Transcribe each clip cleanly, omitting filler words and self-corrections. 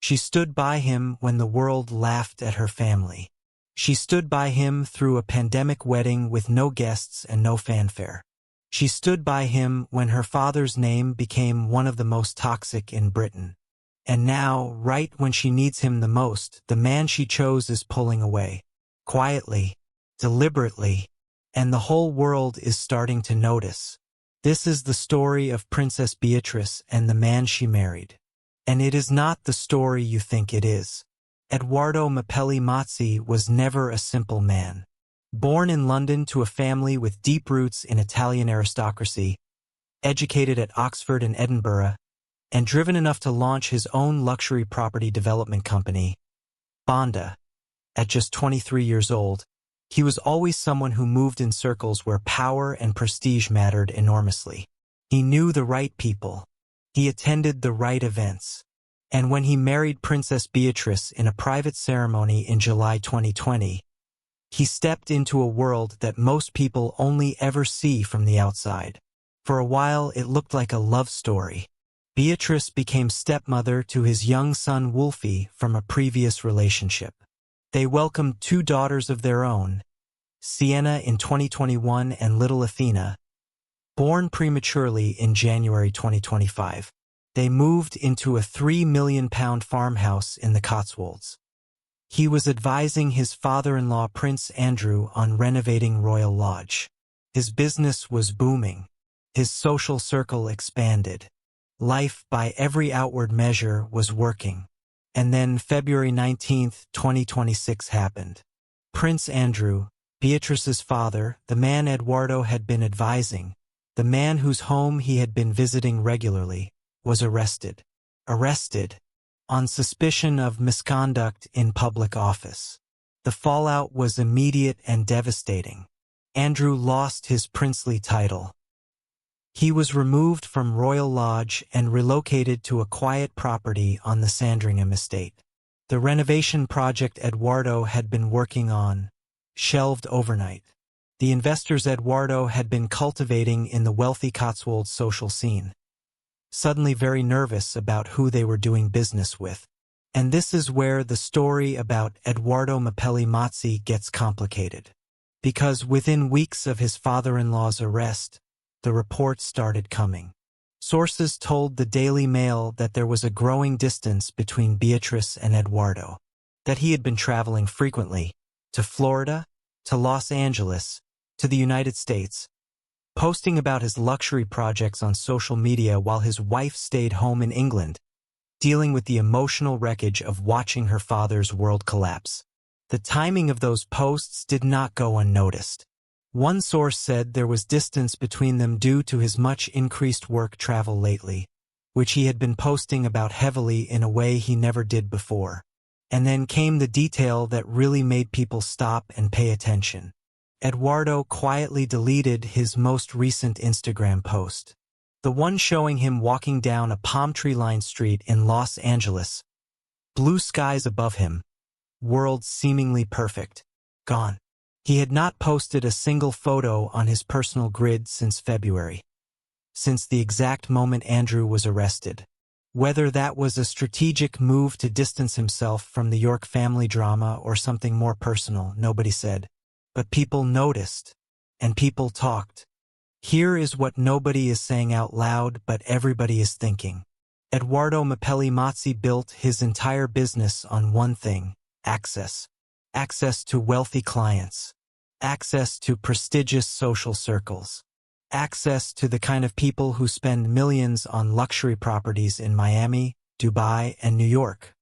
She stood by him when the world laughed at her family. She stood by him through a pandemic wedding with no guests and no fanfare. She stood by him when her father's name became one of the most toxic in Britain. And now, right when she needs him the most, the man she chose is pulling away. Quietly, deliberately, and the whole world is starting to notice. This is the story of Princess Beatrice and the man she married. And it is not the story you think it is. Edoardo Mapelli Mazzi was never a simple man. Born in London to a family with deep roots in Italian aristocracy, educated at Oxford and Edinburgh, and driven enough to launch his own luxury property development company, Bonda. At just 23 years old, he was always someone who moved in circles where power and prestige mattered enormously. He knew the right people. He attended the right events. And when he married Princess Beatrice in a private ceremony in July 2020, he stepped into a world that most people only ever see from the outside. For a while, it looked like a love story. Beatrice became stepmother to his young son Wolfie from a previous relationship. They welcomed 2 daughters of their own, Sienna in 2021 and little Athena, born prematurely in January 2025. They moved into a £3 million farmhouse in the Cotswolds. He was advising his father-in-law Prince Andrew on renovating Royal Lodge. His business was booming. His social circle expanded. Life, by every outward measure, was working. And then February 19, 2026 happened. Prince Andrew, Beatrice's father, the man Edoardo had been advising, the man whose home he had been visiting regularly, was arrested. Arrested on suspicion of misconduct in public office. The fallout was immediate and devastating. Andrew lost his princely title. He was removed from Royal Lodge and relocated to a quiet property on the Sandringham estate. The renovation project Edoardo had been working on, shelved overnight. The investors Edoardo had been cultivating in the wealthy Cotswolds social scene, suddenly very nervous about who they were doing business with. And this is where the story about Edoardo Mapelli Mazzi gets complicated. Because within weeks of his father-in-law's arrest, the reports started coming. Sources told the Daily Mail that there was a growing distance between Beatrice and Edoardo, that he had been traveling frequently, to Florida, to Los Angeles, to the United States, posting about his luxury projects on social media while his wife stayed home in England, dealing with the emotional wreckage of watching her father's world collapse. The timing of those posts did not go unnoticed. One source said there was distance between them due to his much increased work travel lately, which he had been posting about heavily in a way he never did before. And then came the detail that really made people stop and pay attention. Edoardo quietly deleted his most recent Instagram post, the one showing him walking down a palm tree-lined street in Los Angeles. Blue skies above him, world seemingly perfect, gone. He had not posted a single photo on his personal grid since February, since the exact moment Andrew was arrested. Whether that was a strategic move to distance himself from the York family drama or something more personal, nobody said. But people noticed, and people talked. Here is what nobody is saying out loud, but everybody is thinking. Edoardo Mapelli Mazzi built his entire business on one thing: access. Access to wealthy clients. Access to prestigious social circles. Access to the kind of people who spend millions on luxury properties in Miami, Dubai, and New York.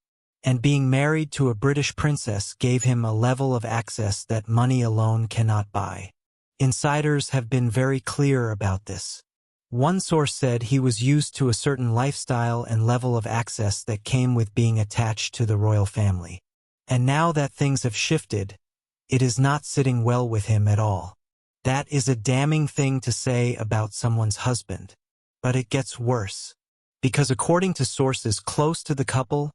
And being married to a British princess gave him a level of access that money alone cannot buy. Insiders have been very clear about this. One source said he was used to a certain lifestyle and level of access that came with being attached to the royal family. And now that things have shifted, it is not sitting well with him at all. That is a damning thing to say about someone's husband. But it gets worse. Because according to sources close to the couple,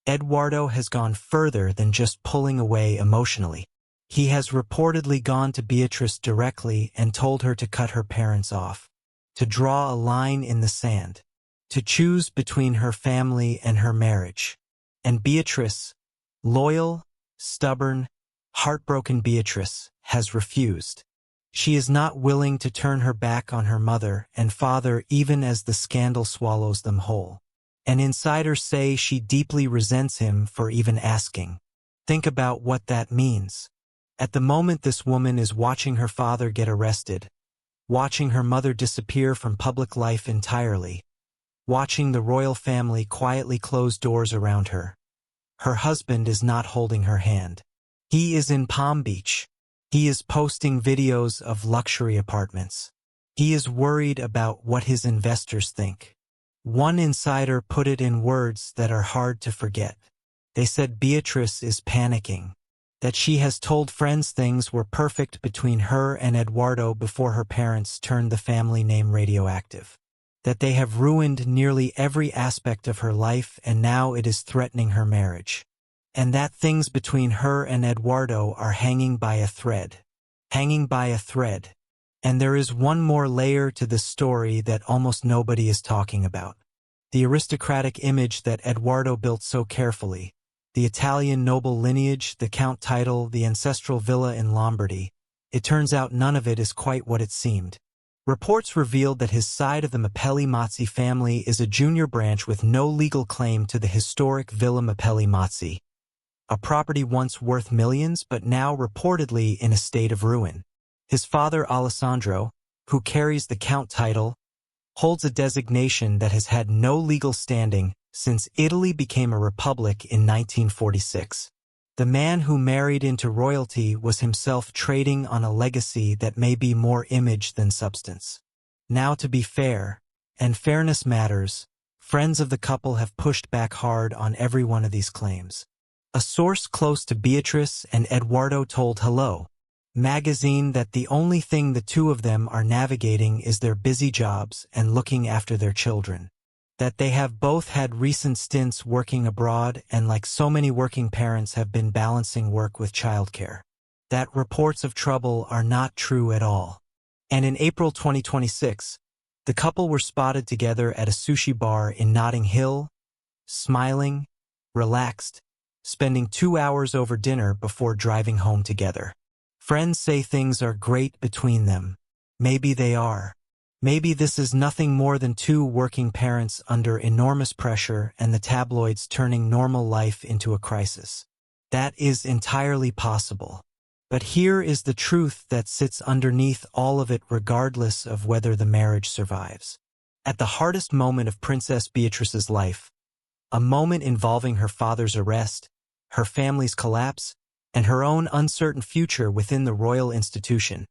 Edoardo has gone further than just pulling away emotionally. He has reportedly gone to Beatrice directly and told her to cut her parents off, to draw a line in the sand, to choose between her family and her marriage. And Beatrice, loyal, stubborn, heartbroken Beatrice, has refused. She is not willing to turn her back on her mother and father even as the scandal swallows them whole. And insiders say she deeply resents him for even asking. Think about what that means. At the moment this woman is watching her father get arrested, watching her mother disappear from public life entirely, watching the royal family quietly close doors around her. Her husband is not holding her hand. He is in Palm Beach. He is posting videos of luxury apartments. He is worried about what his investors think. One insider put it in words that are hard to forget. They said Beatrice is panicking, that she has told friends things were perfect between her and Eduardo before her parents turned the family name radioactive, that they have ruined nearly every aspect of her life and now it is threatening her marriage, and that things between her and Eduardo are hanging by a thread. Hanging by a thread. And there is one more layer to this story that almost nobody is talking about. The aristocratic image that Eduardo built so carefully, the Italian noble lineage, the count title, the ancestral villa in Lombardy, it turns out none of it is quite what it seemed. Reports revealed that his side of the Mapelli-Mazzi family is a junior branch with no legal claim to the historic Villa Mapelli-Mazzi, a property once worth millions but now reportedly in a state of ruin. His father Alessandro, who carries the count title, holds a designation that has had no legal standing since Italy became a republic in 1946. The man who married into royalty was himself trading on a legacy that may be more image than substance. Now to be fair, and fairness matters, friends of the couple have pushed back hard on every one of these claims. A source close to Beatrice and Eduardo told Hello magazine that the only thing the two of them are navigating is their busy jobs and looking after their children. That they have both had recent stints working abroad and like so many working parents have been balancing work with childcare. That reports of trouble are not true at all. And in April 2026, the couple were spotted together at a sushi bar in Notting Hill, smiling, relaxed, spending 2 hours over dinner before driving home together. Friends say things are great between them. Maybe they are. Maybe this is nothing more than two working parents under enormous pressure and the tabloids turning normal life into a crisis. That is entirely possible. But here is the truth that sits underneath all of it regardless of whether the marriage survives. At the hardest moment of Princess Beatrice's life, a moment involving her father's arrest, her family's collapse, and her own uncertain future within the royal institution,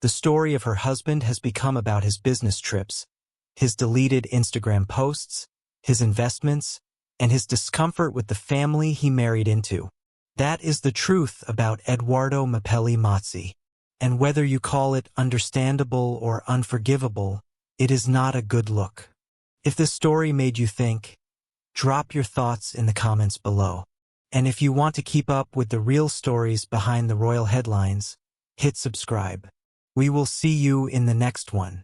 the story of her husband has become about his business trips, his deleted Instagram posts, his investments, and his discomfort with the family he married into. That is the truth about Eduardo Mapelli-Mazzi. And whether you call it understandable or unforgivable, it is not a good look. If this story made you think, drop your thoughts in the comments below. And if you want to keep up with the real stories behind the royal headlines, hit subscribe. We will see you in the next one.